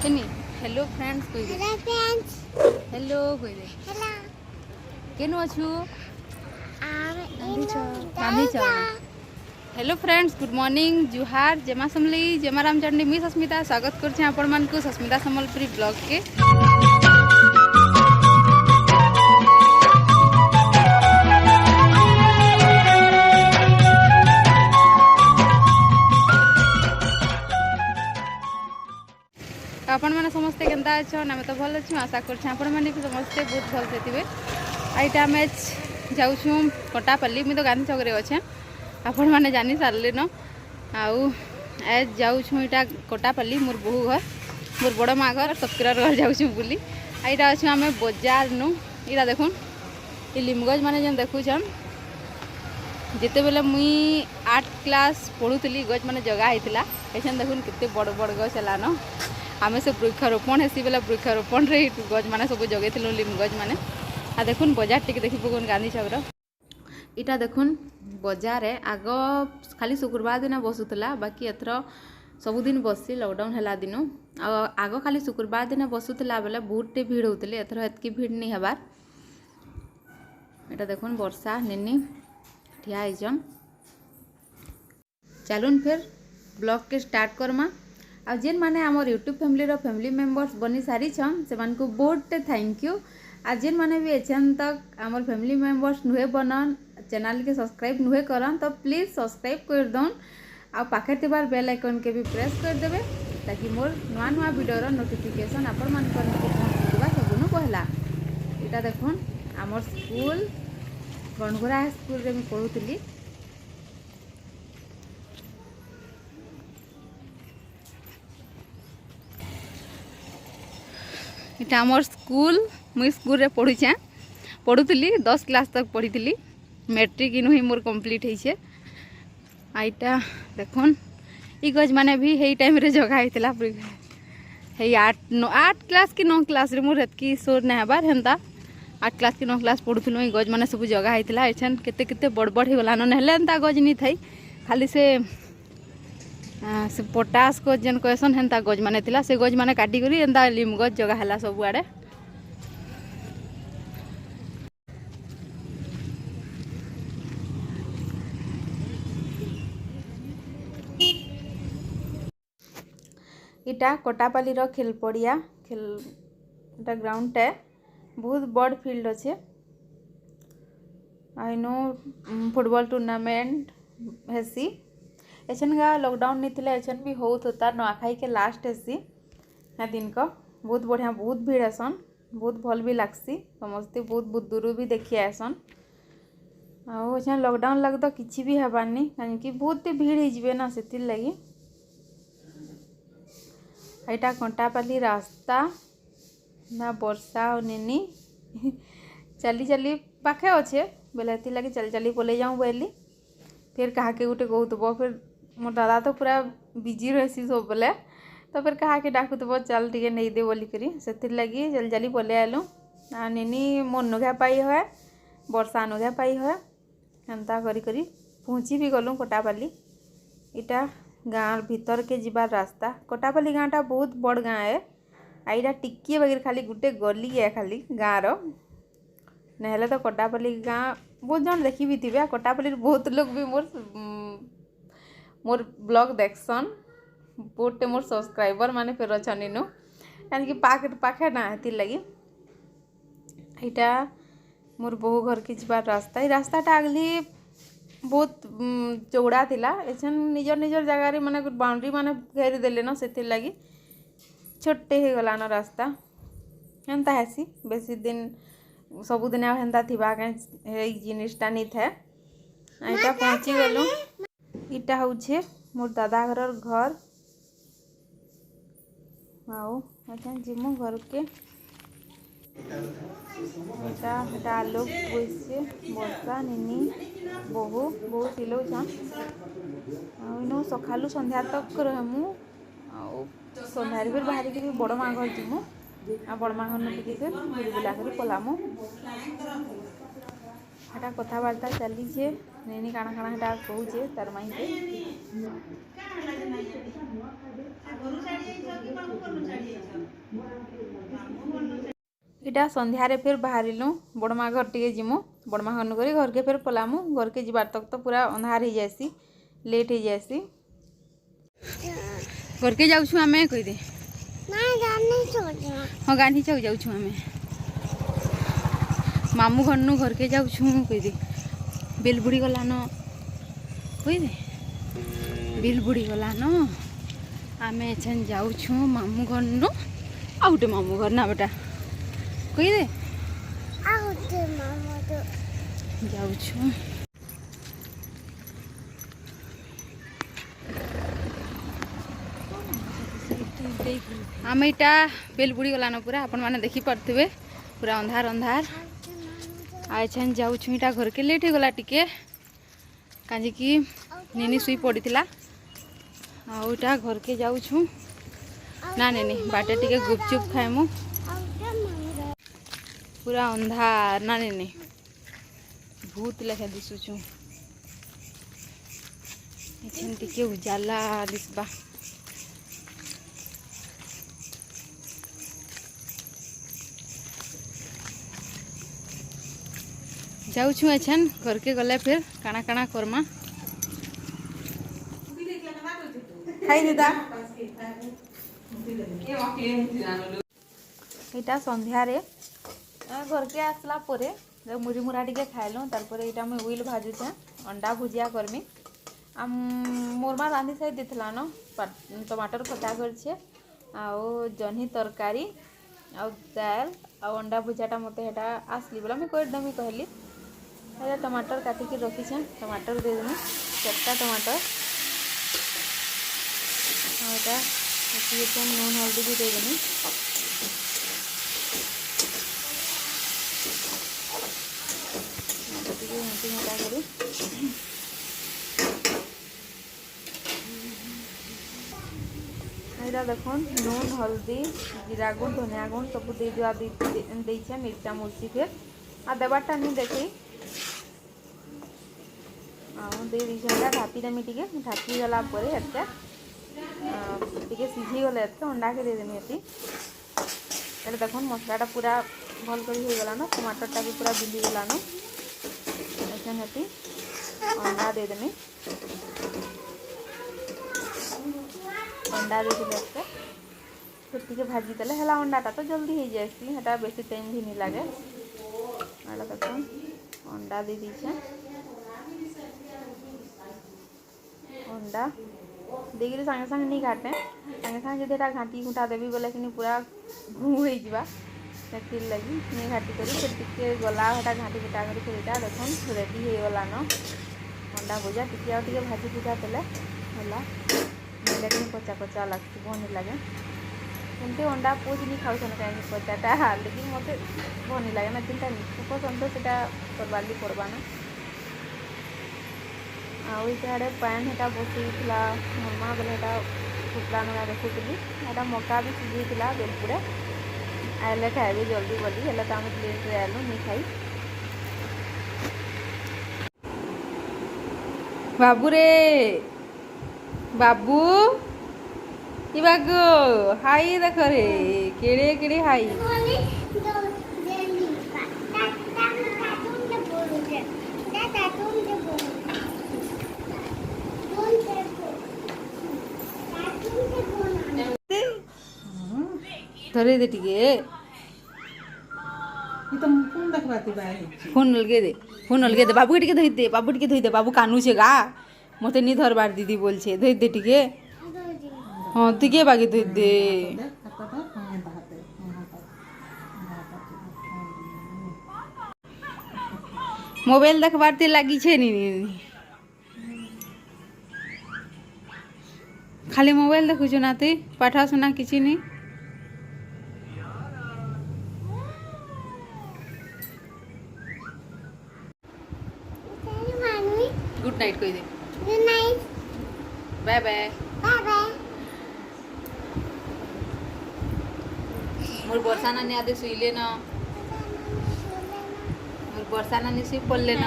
हेनी hello friends कोई दे hello friends. Hello कोई दे हेलो केनु अछु आम गांधी चौक। हेलो फ्रेंड्स गुड मॉर्निंग जुहार जेमा समली जेमा रामचंडी मी सस्मिता स्वागत करछे आपण मान को सस्मिता सम्बलपुरी ब्लॉग के। आपण मैंने समस्ते केन्ता अच्छन आम तो भल अच्छे आशा कर भी समस्ते बहुत भल से थे। आईटा आम जाऊँ कटापल्ली मुझे तो गांधी चौक अच्छे आपण मैंने जानी सारे न आउ जाऊँ यहाँ कटापल्ली मोर बोहू घर मोर बड़ माँ घर ससुरार घर जाऊँ बुली। आईटा अच्छे आम बजार नु इटा देखुन ये लिमगज मैंने जेन देखुन जिते बेले मुई 8 क्लास पढ़ुली गज मैंने जगह होता ऐसा देखुन कितने बड़ बड़ गज है न आम से वृक्षारोपण हेसी बेला वृक्षारोपण रे गज मैंने सब जगै लिम गज मैंने आ देखुन बजार टी देखी पकन गांधी चौक इटा देखुन बजार आग खाली शुक्रवार दिन बसुला बाकी एथर सबुदिन बसी लॉकडाउन है दिन आग खाली शुक्रवार दिन बसुला बेले बहुत भीड़ होते एथर एतकी भीड़ नहीं हबार। इटा देखुन वर्षा निनी ठिया होइछन चलुन फिर ब्लॉग के स्टार्ट करमा। आ जेन माने आमर यूट्यूब फैमिली मेंबर्स बनी सारी छन से मान को बहुत थैंक यू। आ जेन माने भी एचन तक आमर फैमिली मेंबर्स नुहे बनन चैनल के सब्सक्राइब नुहे करन तो प्लीज सब्सक्राइब कर दन आ पाखे तिबार बेल आइकन के भी प्रेस कर देबे ताकि मोर नुआ नुआ वीडियो रो नोटिफिकेशन आपण मान को पहुंचबा सबनु पहला। इटा देखुन आमर स्कूल गणगुरा स्कूल रे मैं पढुतली इटा आमर स्कूल मुई स्कूल रे पढ़ुली 10 क्लास तक पढ़ी मैट्रिक इनु ही मोर कंप्लीट होइछे। आईटा देखुन ई गज माने भी हेई टाइम रे जगह होइतला हेई 8 क्लास की 9 क्लास रे मोर एतकी सोर नै हबार हेंता 8 क्लास की 9 क्लास पढ़ुथुलु ई गज माने सब जगह होइतला एछन केते केते बड़ बड़ हे गला न हेले एंता गज नि थई खाली से पोटास गज जेन कहसन हेन्ता गज माने थिला से गज माने काटी करी एंता लिम गज जगह हला सब आड़े। इटा कोटापाली रो खेल पड़िया इटा ग्राउंड टे बहुत बड़ फील्ड अच्छे आइनो फुटबॉल टूर्नामेंट हेसी एछन गा लॉकडाउन नहीं थिला एछन भी होता नुआखाई के लास्ट हेसी ना दिन को बहुत बढ़िया बहुत भीड़ आसन बहुत भल भी लागसी समस्ते बहुत दूर भी देखी आसन आउ एछन लॉकडाउन लग तो किछि भी हबानी काहे बहुत भीड़ हो जिवे ना सेतिर लगी। एटा कंटापाली रास्ता ना वर्षा और निनी चली चली पाखे अच्छे बेले एति लगी चली चली पले जाऊँ बोली फिर कहा के गोटे कहतब फिर मोर दादा तो पूरा बिजी रही सब बेले तो फिर कहा के डाकुब चल टे नहीं दे बोलिकी से लगी जल्दी जल्दी पले आलु आ निनी मोर नुघा पाई हुए वर्षा नुघा पाई हुए एंता करी पहुँची भी गलु कोटापाली इटा गाँव भीतर के जीवार रास्ता कोटापाली गाँटा बहुत बड़ गाँ है आईटा टिके बगैर खाली गुटे गली है खाली गाँव नहले तो कोटापाली गाँ बहुत जन देखी भी थे कोटापाली बहुत लोग भी मोर ब्लॉग देखसन बहुत मोर सब्सक्राइबर माने फिर अच्छा नु यानी कि पाखे ना हेती लगी। इटा मोर बहु घर के जीवार रास्ता ये रास्ताटा अगली बहुत चौड़ा थिला एछन निजर निजर जगह माने बाउंड्री माने घेरी देले न सेतिर लगी छोटे हे गला न रास्ता हेंता हेसी बेसी दिन सबुदिन हेन्ता थिबा के जिनिसटा नहीं थे। इटा पहुँची गलु इटा होछे मोर दादा घर आउ अच्छा जिमु घर के इटा लोग बसे वर्षा निनी बहु सिलौछन आउ सकालू संध्या तक रहमु आउ संध्यारे फिर बाहर के बड़ माँ घर जीमु आ बड़ माँ घर टे फिर बुली बुला कर पलामु एटा कथबार्ता चलीछे नैनी काଣା काଣା हेटा कहूचे तार माई के इटा संध्यारे फिर बाहरिलु बड़मा घर टे जिमु बड़मा घर करी घर के फिर पलामु घर के जीवार तक तो पूरा अंधार हो जाएसी लेट हो जाएसी घर के जाऊँ आम कही दे हाँ गांधी चौक जाऊँ आम मामू घर नु घर के जाऊँ कही दे बिल बुड़ी गलान कही दे बिल बुड़ी गलान आम एछन जाऊँ मामू घर नु आ गोटे मामू घर ना बेटा कही दे जाऊँ आम इटा बेल बुड़ी गलान पूरा आपण मैंने देखी पारे पूरा अंधार अंधार आछन जाऊँ इटा घर के लेट हो गला टिके कहीं निनी शुई पड़ी आटा घर के जाऊँ ना निनी बाटे टिके गुपचुप खाएमु पूरा अंधार ना निनी भूत लेखा दिशुचु एछन टिके उजाला दिसबा जाऊँ एछन घर के गले फिर काना काना करमा खाई दीदा यहाँ संध्यारे घर के आसला परे मुरी मुरा टे खाइलु तार यहाँ मुझे उइल भाजुचे अंडा भुजिया करमी मोर माँ रांधि सारी देला न टमाटर खटा करछे आउ जह्नी तरकारी आउ दाल आउ अंडा भुजियाटा मत आसली बोला मुझे करदेमी कहली है टमाटर काटिकी रखीछे टमाटर दे देनी 4टा टमाटर और नून हल्दी भी दे देनी मोटा करी यहाँ देख नून हल्दी जीरा गुंड धनिया गुंड सब दे दिया मिर्चा मुर्ची फिर आ देवारटा नहीं देखी दे ढापी देमी टे ढापी गला टे सीझी गले अंडा के देदेमी ये देख मसलाटा पूरा भल कर गला न टमाटरटा भी पूरा बिली गलान अंडा देदेमी अंडा दे फिर भाजी देले है अंडाटा तो जल्दी हो जाए बेसी टाइम भी नहीं लगे देख अंडा दे दीछे अंडा देखिए सागे सागे नहीं घाटे सागे सागे जब घाटी घुटा देवी बोले कि पूरा घू हो लगी नहीं घाटी करी फिर टिके गला है घाटी घुटा कर फिर यहाँ देख रेडी हो गला न अंडा भुजा टिके टे भाजी भुजा देले है कचा कचा लगती भल लगे एमती अंडा पुज नहीं खाऊन कहीं कचाटा लेकिन मत भल लगे ना चिंता नहीं पसंद तो करवाली पड़वा ना आड़े पैन है बसईला ममा बोले फुटला ना देखुली यहाँ मका भी सीझेला बेलपुरे आए खाए जल्दी बोली है तो आम लेट आलु नहीं खाई बाबू रे बाबू इवाग हाई देख रे केड़े केड़े हाई धरे दे टिके फोन अलगे दे बाबू के धोई दे बाबू कानू छे गा मते नहीं धरबार दीदी बोल छे धोई दे टिके हाँ टिके बागे धोई दे मोबाइल देखबार ते लगी छे नी खाली मोबाइल देखुछ ना ते पाठा सुना किसी नहीं गुड नाइट कह दे good night bye bye bye bye मोर वर्षा नानी आदे सुईले न मोर वर्षा नानी सुई पड़ले न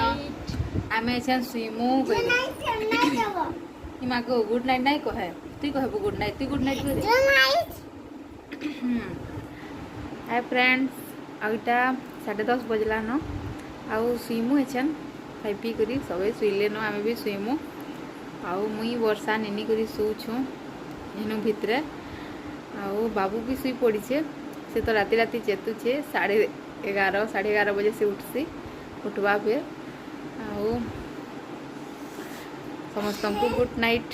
आमे एछन सुईमु गुड नाइट इमा को गुड नाइट नहीं कहे तू कहबो गुड नाइट कह दे गुड नाइट हाय फ्रेंड्स आईटा 10:30 बजला न आउ सुईमु एछन खाई पी करी सबे सुईले न आमे भी सुईमु आउ मुई वर्षा नेनी करी सोचु एनु भितरे आउ बाबू भी सुई पड़ीछे से तो राति राति चेतुछे 11:30 बजे से उठसी उठवा फिर आउ समस्त को गुड नाइट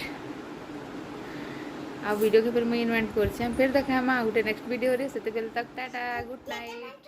आ वीडियो के फिर मुझे इन्वेंट कर फिर देखा गोटे नेक्स्ट वीडियो रे से तक टाटा गुड नाइट।